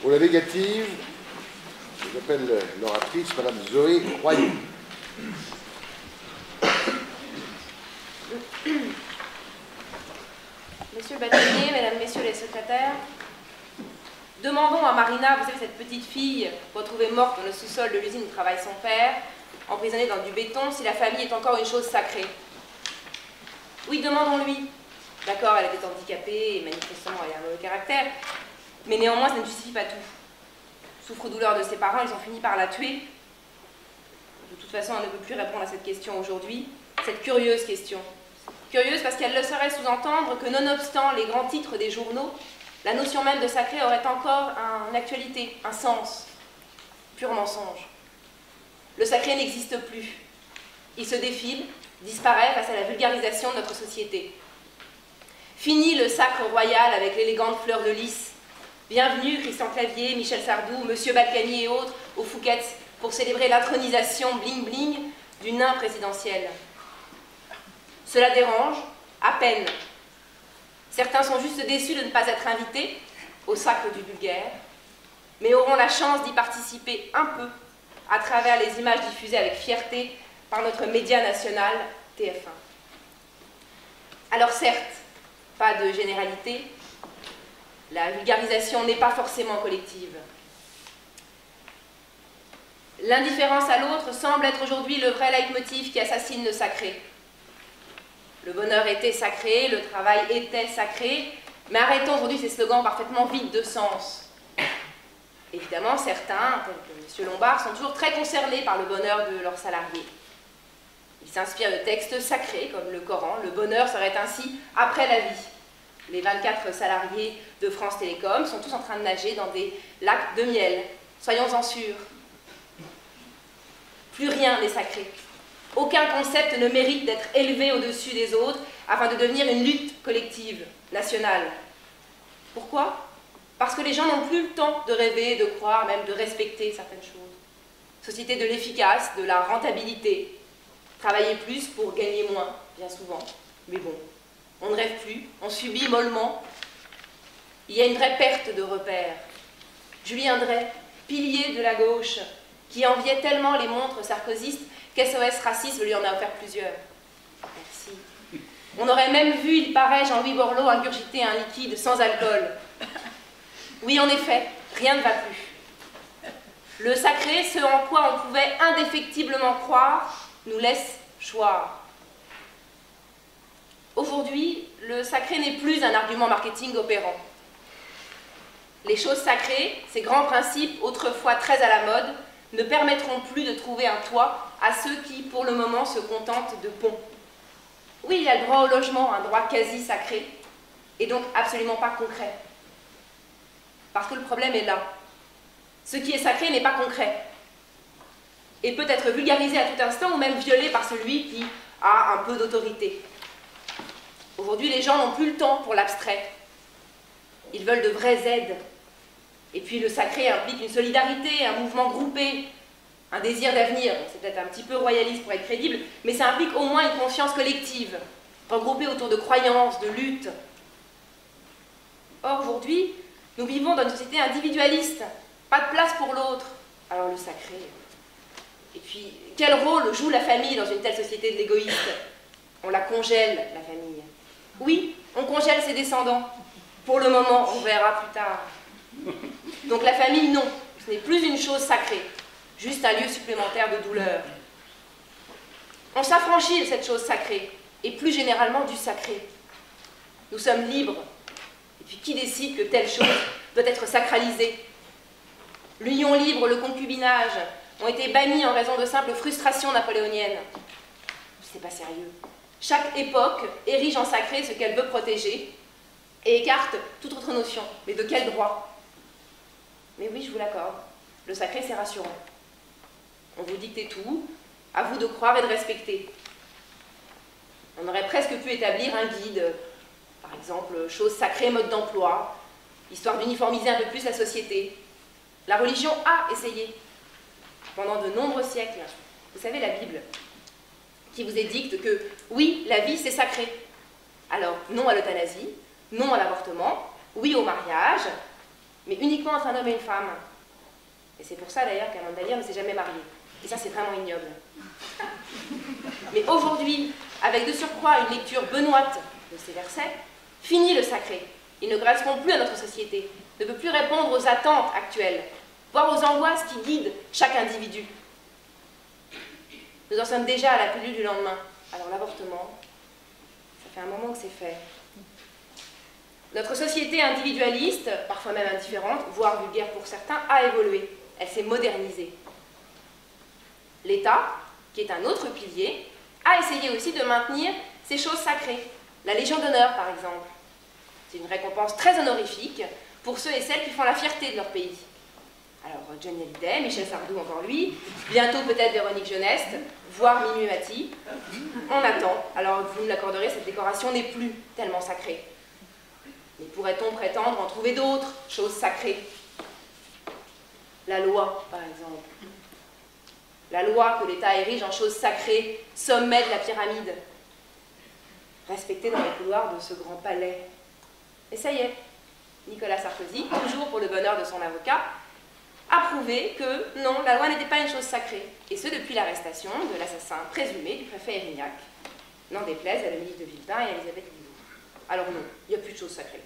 Pour la négative, j'appelle l'oratrice, Madame Zoé Royer. Monsieur le bâtonnier, Mesdames, Messieurs les secrétaires, demandons à Marina, vous savez, cette petite fille retrouvée morte dans le sous-sol de l'usine où travaille son père, emprisonnée dans du béton, si la famille est encore une chose sacrée. Oui, demandons-lui. D'accord, elle était handicapée et manifestement elle a un mauvais caractère, mais néanmoins ça ne justifie pas tout. Souffre-douleur de ses parents, ils ont fini par la tuer. De toute façon, on ne peut plus répondre à cette question aujourd'hui, cette curieuse question. Curieuse parce qu'elle laisserait sous-entendre que nonobstant les grands titres des journaux, la notion même de sacré aurait encore une actualité, un sens. Pur mensonge. Le sacré n'existe plus. Il se défile, disparaît face à la vulgarisation de notre société. Fini le sacre royal avec l'élégante fleur de lys. Bienvenue Christian Clavier, Michel Sardou, Monsieur Balkany et autres aux Fouquettes pour célébrer l'intronisation bling-bling du nain présidentiel. Cela dérange, à peine. Certains sont juste déçus de ne pas être invités au sacre du vulgaire, mais auront la chance d'y participer un peu à travers les images diffusées avec fierté par notre média national TF1. Alors certes, pas de généralité, la vulgarisation n'est pas forcément collective. L'indifférence à l'autre semble être aujourd'hui le vrai leitmotiv qui assassine le sacré. Le bonheur était sacré, le travail était sacré, mais arrêtons aujourd'hui ces slogans parfaitement vides de sens. Évidemment, certains, tels que M. Lombard, sont toujours très concernés par le bonheur de leurs salariés. Ils s'inspirent de textes sacrés, comme le Coran. Le bonheur serait ainsi après la vie. Les 24 salariés de France Télécom sont tous en train de nager dans des lacs de miel. Soyons-en sûrs. Plus rien n'est sacré. Aucun concept ne mérite d'être élevé au-dessus des autres afin de devenir une lutte collective, nationale. Pourquoi? Parce que les gens n'ont plus le temps de rêver, de croire, même de respecter certaines choses. Société de l'efficace, de la rentabilité. Travailler plus pour gagner moins, bien souvent. Mais bon, on ne rêve plus, on subit mollement. Il y a une vraie perte de repères. Julien Drey, pilier de la gauche, qui enviait tellement les montres sarkozystes qu'SOS Racisme lui en a offert plusieurs. Merci. On aurait même vu, il paraît, Jean-Louis Borloo ingurgiter un liquide sans alcool. Oui, en effet, rien ne va plus. Le sacré, ce en quoi on pouvait indéfectiblement croire, nous laisse choir. Aujourd'hui, le sacré n'est plus un argument marketing opérant. Les choses sacrées, ces grands principes, autrefois très à la mode, ne permettront plus de trouver un toit à ceux qui, pour le moment, se contentent de ponts. Oui, il y a le droit au logement, un droit quasi sacré, et donc absolument pas concret. Parce que le problème est là. Ce qui est sacré n'est pas concret, et peut être vulgarisé à tout instant ou même violé par celui qui a un peu d'autorité. Aujourd'hui, les gens n'ont plus le temps pour l'abstrait. Ils veulent de vraies aides. Et puis le sacré implique une solidarité, un mouvement groupé, un désir d'avenir. C'est peut-être un petit peu royaliste pour être crédible, mais ça implique au moins une conscience collective, regroupée autour de croyances, de luttes. Or, aujourd'hui, nous vivons dans une société individualiste, pas de place pour l'autre. Alors le sacré... Et puis, quel rôle joue la famille dans une telle société de l'égoïste? On la congèle, la famille. Oui, on congèle ses descendants. Pour le moment, on verra plus tard. Donc la famille, non. Ce n'est plus une chose sacrée. Juste un lieu supplémentaire de douleur. On s'affranchit de cette chose sacrée. Et plus généralement du sacré. Nous sommes libres. Et puis qui décide que telle chose doit être sacralisée? L'union libre, le concubinage ont été bannis en raison de simples frustrations napoléoniennes. C'est pas sérieux. Chaque époque érige en sacré ce qu'elle veut protéger et écarte toute autre notion. Mais de quel droit? Mais oui, je vous l'accorde. Le sacré, c'est rassurant. On vous dicte tout, à vous de croire et de respecter. On aurait presque pu établir un guide, par exemple, choses sacrées, mode d'emploi, histoire d'uniformiser un peu plus la société. La religion a essayé. Pendant de nombreux siècles, vous savez, la Bible, qui vous édicte que, oui, la vie, c'est sacré. Alors, non à l'euthanasie, non à l'avortement, oui au mariage, mais uniquement entre un homme et une femme. Et c'est pour ça d'ailleurs qu'Amanda Lear ne s'est jamais mariée. Et ça, c'est vraiment ignoble. Mais aujourd'hui, avec de surcroît une lecture benoîte de ces versets, fini le sacré. Il ne correspond plus à notre société, ne peut plus répondre aux attentes actuelles, voire aux angoisses qui guident chaque individu. Nous en sommes déjà à la pilule du lendemain. Alors l'avortement, ça fait un moment que c'est fait. Notre société individualiste, parfois même indifférente, voire vulgaire pour certains, a évolué. Elle s'est modernisée. L'État, qui est un autre pilier, a essayé aussi de maintenir ces choses sacrées. La Légion d'honneur, par exemple. C'est une récompense très honorifique pour ceux et celles qui font la fierté de leur pays. Alors, Johnny Hallyday, Michel Sardou, encore lui, bientôt peut-être Véronique Jeuneste, voire Mimi Mati. On attend. Alors, vous me l'accorderez, cette décoration n'est plus tellement sacrée. Mais pourrait-on prétendre en trouver d'autres choses sacrées? La loi, par exemple. La loi que l'État érige en chose sacrée, sommet de la pyramide, respectée dans les couloirs de ce grand palais. Et ça y est, Nicolas Sarkozy, toujours pour le bonheur de son avocat, a prouvé que non, la loi n'était pas une chose sacrée, et ce depuis l'arrestation de l'assassin présumé du préfet Erignac, n'en déplaise à la ministre de Villepin et à Elisabeth Guizot. Alors non, il n'y a plus de choses sacrées.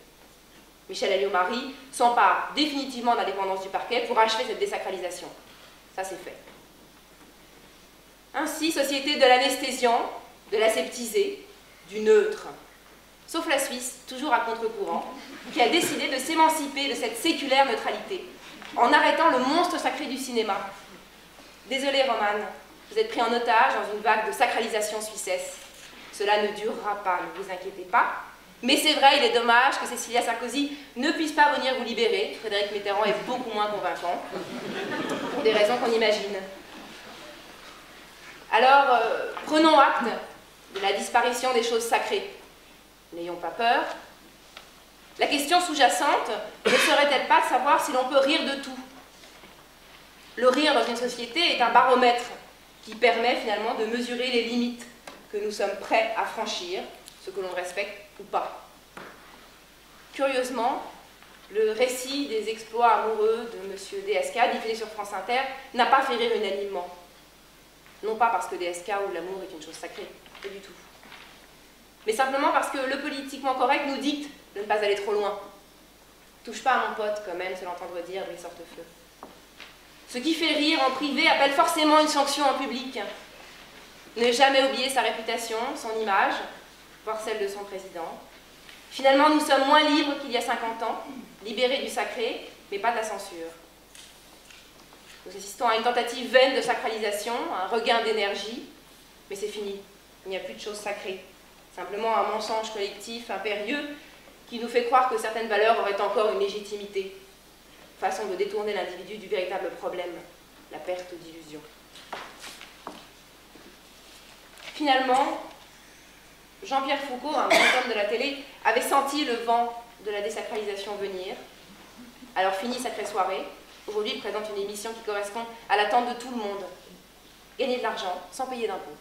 Michel Alliot-Marie s'empare définitivement de l'indépendance du parquet pour achever cette désacralisation. Ça, c'est fait. Ainsi, société de l'anesthésiant, de l'aseptisé, du neutre. Sauf la Suisse, toujours à contre-courant, qui a décidé de s'émanciper de cette séculaire neutralité, en arrêtant le monstre sacré du cinéma. Désolé, Romane, vous êtes pris en otage dans une vague de sacralisation suissesse. Cela ne durera pas, ne vous inquiétez pas. Mais c'est vrai, il est dommage que Cécilia Sarkozy ne puisse pas venir vous libérer. Frédéric Mitterrand est beaucoup moins convaincant, pour des raisons qu'on imagine. Alors, prenons acte de la disparition des choses sacrées. N'ayons pas peur. La question sous-jacente ne serait-elle pas de savoir si l'on peut rire de tout? Le rire dans une société est un baromètre qui permet finalement de mesurer les limites que nous sommes prêts à franchir, ce que l'on respecte ou pas. Curieusement, le récit des exploits amoureux de M. DSK, diffusé sur France Inter, n'a pas fait rire unanimement. Non pas parce que DSK ou l'amour est une chose sacrée, pas du tout. Mais simplement parce que le politiquement correct nous dicte de ne pas aller trop loin. Touche pas à mon pote, quand même, se l'entendre dire, lui sorte feu. Ce qui fait rire en privé appelle forcément une sanction en public. Ne jamais oublier sa réputation, son image, voire celle de son président. Finalement, nous sommes moins libres qu'il y a 50 ans, libérés du sacré, mais pas de la censure. Nous assistons à une tentative vaine de sacralisation, un regain d'énergie, mais c'est fini. Il n'y a plus de choses sacrées. Simplement un mensonge collectif impérieux qui nous fait croire que certaines valeurs auraient encore une légitimité. Façon de détourner l'individu du véritable problème, la perte d'illusion. Finalement, Jean-Pierre Foucault, un grand homme de la télé, avait senti le vent de la désacralisation venir. Alors fini Sacrée Soirée. Aujourd'hui, il présente une émission qui correspond à l'attente de tout le monde. Gagner de l'argent sans payer d'impôts.